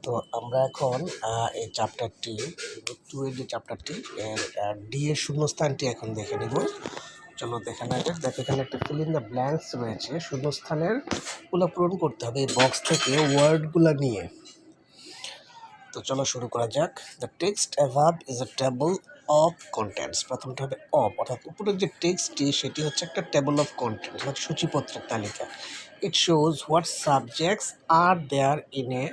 তো আমরা এখন এই চ্যাপ্টারটি 2 এর যে চ্যাপ্টারটি এর ডি এর শূন্যস্থানটি এখন দেখে নিব। চলো দেখে নেওয়া যাক। দেখো এখানে একটা ফিল ইন দ্য ব্ল্যাঙ্কস রয়েছে, শূন্যস্থানের গুলো পূরণ করতে হবে এই বক্স থেকে ওয়ার্ডগুলো নিয়ে। তো চলো শুরু করা যাক। The text অ্যাভাব is a table of contents. প্রথমটা হবে অফ, অর্থাৎ উপরের যে টেক্সটটি সেটি হচ্ছে একটা টেবল অফ কন্টেন্টস, অর্থাৎ সূচিপত্রের তালিকা। It shows what subjects are there in a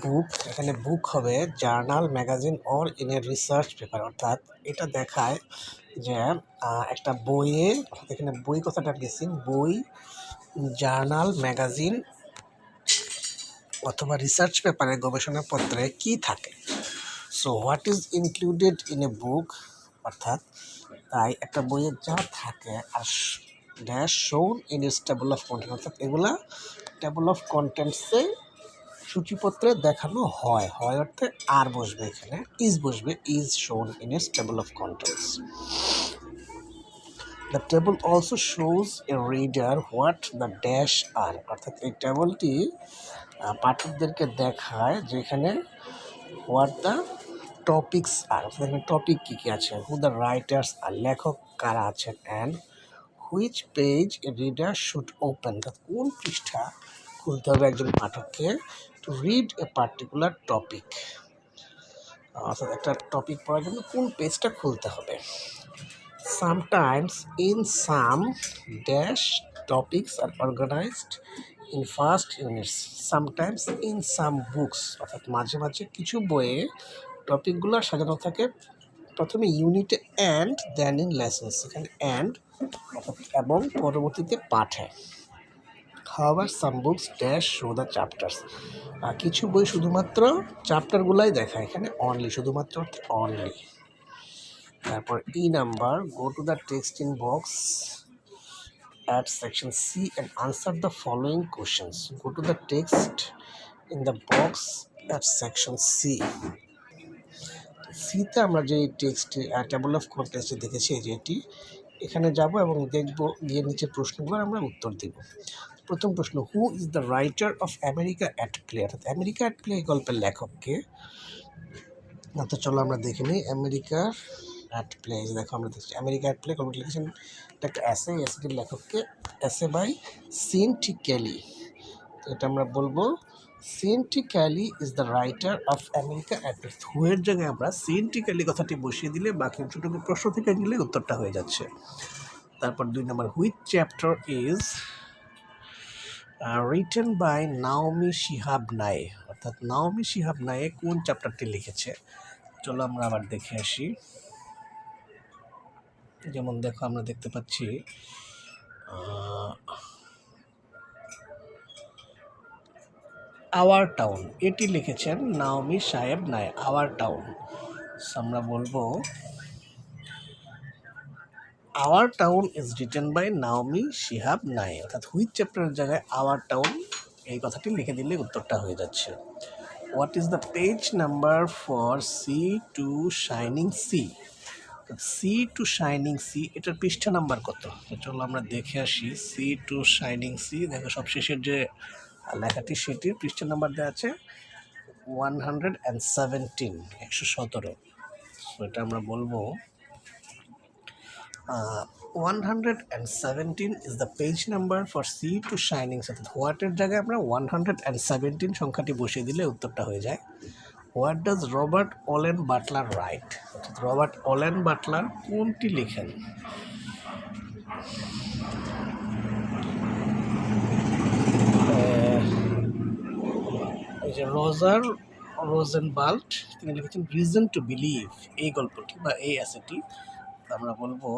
book. এখানে বুক হবে journal, magazine or in a research paper, অর্থাৎ এটা দেখায় যে একটা বইয়ে, অর্থাৎ এখানে বই কথাটা মিসিং, বই, জার্নাল, ম্যাগাজিন অথবা রিসার্চ পেপারে, গবেষণাপত্রে কি থাকে। So what is included in a book, অর্থাৎ তাই একটা বইয়ে যা থাকে are dash shown in its table of content, অর্থাৎ এগুলা টেবল অফ কন্টেন্টসে সূচিপত্রে দেখানো হয়। হয় অর্থে আর বসবে, এখানে ইজ বসবে, is shown in its table of contents. The table also shows a reader what the dash are, অর্থাৎ এই টেবলটি পাঠকদেরকে দেখায় যেখানে হোয়াট দ্য টপিকস আর, অর্থাৎ এখানে টপিক কী কী আছে, হু দ্য রাইটার্স আর, লেখক কারা আছেন, and which page A reader should open, অর্থাৎ কোন পৃষ্ঠা খুলতে হবে একজন পাঠককে to read a particular topic, অর্থাৎ একটা টপিক পড়ার জন্য কোন পেজটা খুলতে হবে। Sometimes in some dash topics are organized in fast units. Sometimes in some books, অর্থাৎ মাঝে মাঝে কিছু বইয়ে টপিকগুলো সাজানো থাকে প্রথমে ইউনিটে অ্যান্ড দেন ইন লেসন্স, এখানে অ্যান্ড অর্থাৎ এবং পরবর্তীতে পাঠে। However, some books dash show the chapters. কিছু বই শুধুমাত্র চ্যাপ্টারগুলাই দেখায়, এখানে অনলি, শুধুমাত্র অনলি। তারপর E number, go to the text in box at section C and answer the following questions. Go to the text in the box at section C. সিতে আমরা যে টেক্সট টেবল অফ কন্টেন্টস দেখেছি এই যে এটি, এখানে যাব এবং দেখব, গিয়ে নিচে প্রশ্নগুলো আমরা উত্তর দেব। প্রথম প্রশ্ন, হু is the writer of America at play, অর্থাৎ আমেরিকা অ্যাট প্লে এই গল্পের লেখককে। তো চলো আমরা দেখে নিই আমেরিকা অ্যাট প্লে। দেখো আমরা দেখছি আমেরিকা অ্যাট প্লে গল্পটি লিখেছেন একটা এসে, এসেটির লেখককে এসে বাই সিনটি ক্যালি। তো এটা আমরা বলবো Cinty Kelly is the writer of America at play. হুয়ের জায়গায় আমরা সিনটি ক্যালি কথাটি বসিয়ে দিলে বাকি অংশটুকু প্রশ্ন থেকে নিলে উত্তরটা হয়ে যাচ্ছে। তারপর 2 নম্বর, which chapter is written by Naomi Shihab Nye, অর্থাৎ নাওমি শিহাব নায়ে কোন চ্যাপ্টারটি লিখেছে। চলো আমরা আবার দেখে আসি। যেমন দেখো আমরা দেখতে পাচ্ছি আওয়ার টাউন, এটি লিখেছেন নাওমি সাহেব নায়ে, আওয়ার টাউন। আমরা বলবো our town is written by Naomi Shihab Nye, অর্থাৎ হুইচ চ্যাপ্টারের জায়গায় আওয়ার টাউন এই কথাটি লিখে দিলে উত্তরটা হয়ে যাচ্ছে। What is the page number for sea to shining sea, sea to shining sea এটার পৃষ্ঠা নাম্বার কত। চলো আমরা দেখে আসি। সি টু শাইনিং সি, দেখো সবশেষের যে লেখাটি সেটির পৃষ্ঠা নাম্বার দেওয়া আছে 117, 117। সো এটা আমরা বলবো 117 is the page number for sea to shining sea, অর্থাৎ হোয়াটের জায়গায় আমরা 117 সংখ্যাটি বসিয়ে দিলে উত্তরটা হয়ে যায়। What does Robert Olen Butler write, অর্থাৎ রবার্ট ওলেন বাটলার কোনটি লেখেন। এই যে রজার রোজেনবাল্ট, তিনি লিখেছেন রিজন টু বিলিভ এই গল্পটি বা এই এসেটি। আমরা বলবো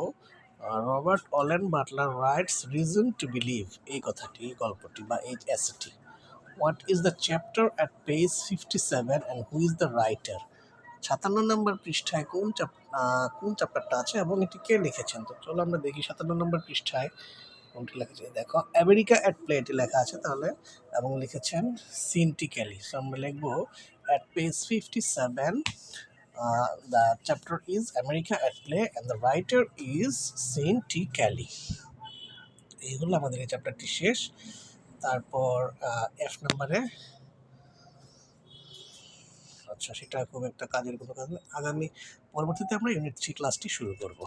Robert Olen Butler writes reason to believe এই কথাটি, এই গল্পটি বা এই এসেটি। What is the chapter at page 57 and who is the writer, 57 নম্বর পৃষ্ঠায় কোন চ্যাপ্টারটা আছে এবং এটি কে লিখেছেন। তো চলো আমরা দেখি 57 নম্বর পৃষ্ঠায় কোনটি লেখা, দেখো আমেরিকা অ্যাট প্লে এটি লেখা আছে তাহলে, এবং লিখেছেন সিনটি ক্যালি। সো আমরা লিখবো at page 57 the chapter is America at play and the writer is Cinty Kelly. এই হলো আমাদের এই চ্যাপ্টারটি শেষ। তারপর এফ নাম্বারে আচ্ছা, সেটা খুব একটা কাজের কোনো কাজ না। পরবর্তীতে আমরা ইউনিট 3 ক্লাসটি শুরু করব।